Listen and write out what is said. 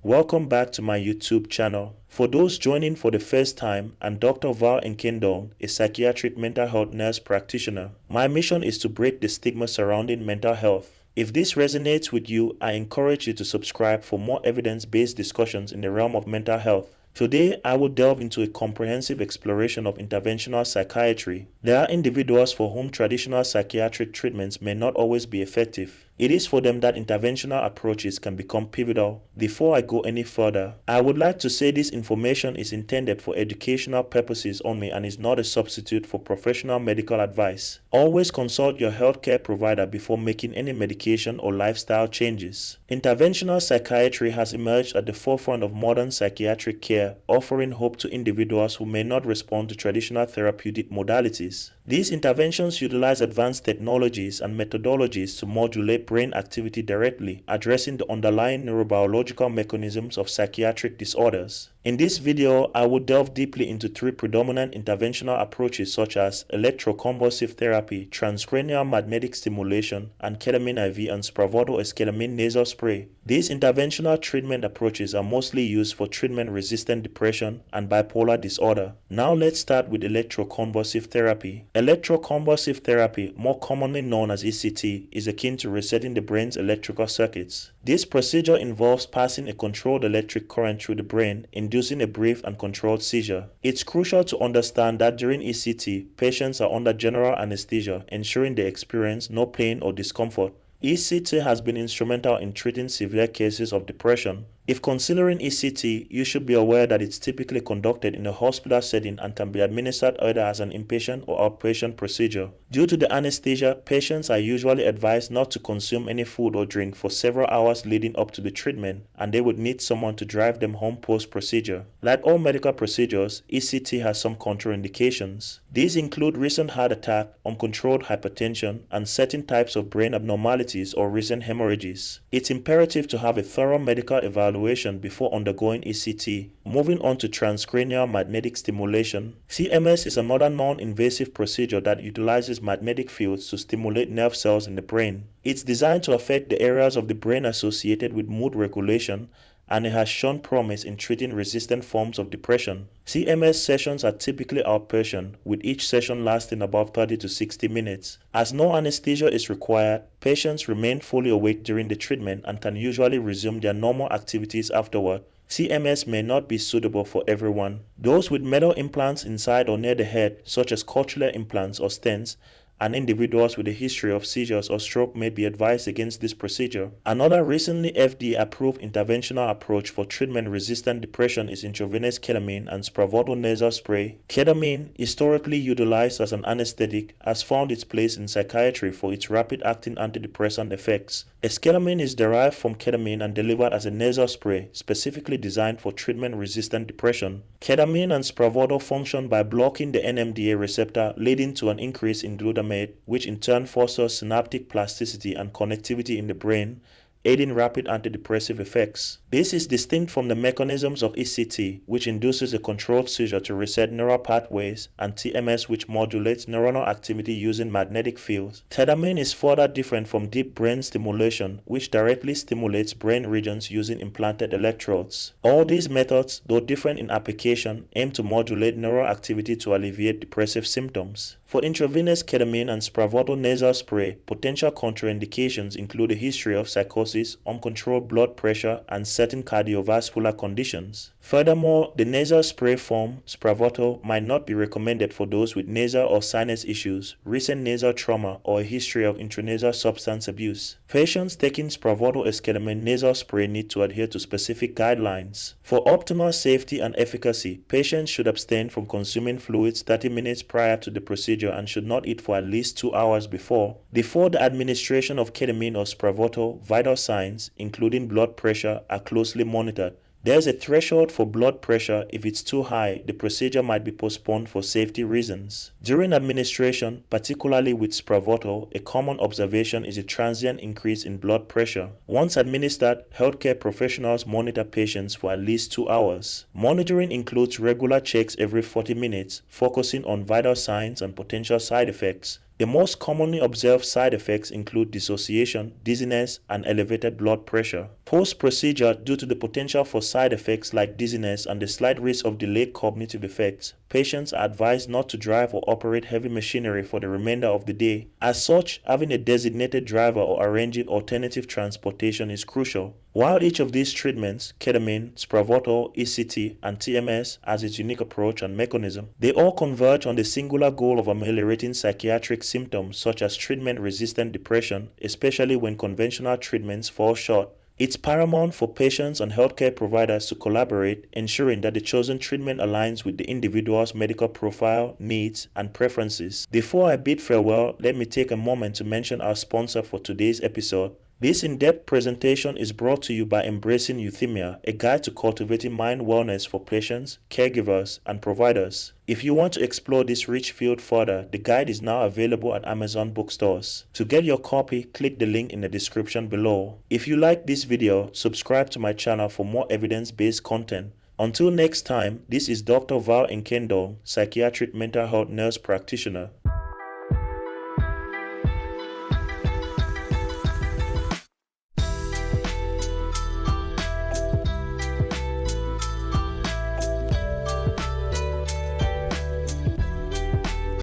Welcome back to my YouTube channel. For those joining for the first time, I'm Dr. Nkendong, a psychiatric mental health nurse practitioner. My mission is to break the stigma surrounding mental health. If this resonates with you, I encourage you to subscribe for more evidence-based discussions in the realm of mental health. Today, I will delve into a comprehensive exploration of interventional psychiatry. There are individuals for whom traditional psychiatric treatments may not always be effective. It is for them that interventional approaches can become pivotal. Before I go any further, I would like to say this information is intended for educational purposes only and is not a substitute for professional medical advice. Always consult your healthcare provider before making any medication or lifestyle changes. Interventional psychiatry has emerged at the forefront of modern psychiatric care, offering hope to individuals who may not respond to traditional therapeutic modalities. These interventions utilize advanced technologies and methodologies to modulate brain activity directly, addressing the underlying neurobiological mechanisms of psychiatric disorders. In this video, I will delve deeply into three predominant interventional approaches such as electroconvulsive therapy, transcranial magnetic stimulation, and ketamine IV and Spravato esketamine nasal spray. These interventional treatment approaches are mostly used for treatment-resistant depression and bipolar disorder. Now let's start with electroconvulsive therapy. Electroconvulsive therapy, more commonly known as ECT, is akin to resetting the brain's electrical circuits. This procedure involves passing a controlled electric current through the brain, inducing a brief and controlled seizure. It's crucial to understand that during ECT, patients are under general anesthesia, ensuring they experience no pain or discomfort. ECT has been instrumental in treating severe cases of depression. If considering ECT, you should be aware that it's typically conducted in a hospital setting and can be administered either as an inpatient or outpatient procedure. Due to the anesthesia, patients are usually advised not to consume any food or drink for several hours leading up to the treatment, and they would need someone to drive them home post-procedure. Like all medical procedures, ECT has some contraindications. These include recent heart attack, uncontrolled hypertension, and certain types of brain abnormalities or recent hemorrhages. It's imperative to have a thorough medical evaluation before undergoing ECT. Moving on to transcranial magnetic stimulation. TMS is another non-invasive procedure that utilizes magnetic fields to stimulate nerve cells in the brain. It's designed to affect the areas of the brain associated with mood regulation, and it has shown promise in treating resistant forms of depression. TMS sessions are typically outpatient, with each session lasting about 30 to 60 minutes. As no anesthesia is required, patients remain fully awake during the treatment and can usually resume their normal activities afterward. TMS may not be suitable for everyone. Those with metal implants inside or near the head, such as cochlear implants or stents, and individuals with a history of seizures or stroke may be advised against this procedure. Another recently FDA-approved interventional approach for treatment-resistant depression is intravenous ketamine and Spravato nasal spray. Ketamine, historically utilized as an anesthetic, has found its place in psychiatry for its rapid-acting antidepressant effects. Esketamine is derived from ketamine and delivered as a nasal spray, specifically designed for treatment-resistant depression. Ketamine and Spravato function by blocking the NMDA receptor, leading to an increase in glutamate, which in turn fosters synaptic plasticity and connectivity in the brain, aiding rapid antidepressive effects. This is distinct from the mechanisms of ECT, which induces a controlled seizure to reset neural pathways, and TMS, which modulates neuronal activity using magnetic fields. Ketamine is further different from deep brain stimulation, which directly stimulates brain regions using implanted electrodes. All these methods, though different in application, aim to modulate neural activity to alleviate depressive symptoms. For intravenous ketamine and Spravato nasal spray, potential contraindications include a history of psychosis, uncontrolled blood pressure, and certain cardiovascular conditions. Furthermore, the nasal spray form, Spravato, might not be recommended for those with nasal or sinus issues, recent nasal trauma, or a history of intranasal substance abuse. Patients taking Spravato esketamine nasal spray need to adhere to specific guidelines. For optimal safety and efficacy, patients should abstain from consuming fluids 30 minutes prior to the procedure and should not eat for at least 2 hours before. Before the administration of ketamine or Spravato, vital signs, including blood pressure, are closely monitored. There's a threshold for blood pressure. If it's too high, the procedure might be postponed for safety reasons. During administration, particularly with Spravato, a common observation is a transient increase in blood pressure. Once administered, healthcare professionals monitor patients for at least 2 hours. Monitoring includes regular checks every 40 minutes, focusing on vital signs and potential side effects. The most commonly observed side effects include dissociation, dizziness, and elevated blood pressure. Post-procedure, due to the potential for side effects like dizziness and the slight risk of delayed cognitive effects, patients are advised not to drive or operate heavy machinery for the remainder of the day. As such, having a designated driver or arranging alternative transportation is crucial. While each of these treatments, ketamine, Spravato, ECT, and TMS, has its unique approach and mechanism, they all converge on the singular goal of ameliorating psychiatric symptoms such as treatment-resistant depression, especially when conventional treatments fall short. It's paramount for patients and healthcare providers to collaborate, ensuring that the chosen treatment aligns with the individual's medical profile, needs, and preferences. Before I bid farewell, let me take a moment to mention our sponsor for today's episode. This in-depth presentation is brought to you by Embracing Euthymia, a guide to cultivating mind wellness for patients, caregivers, and providers. If you want to explore this rich field further, the guide is now available at Amazon bookstores. To get your copy, click the link in the description below. If you like this video, subscribe to my channel for more evidence-based content. Until next time, this is Dr. Nkendong, psychiatric mental health nurse practitioner.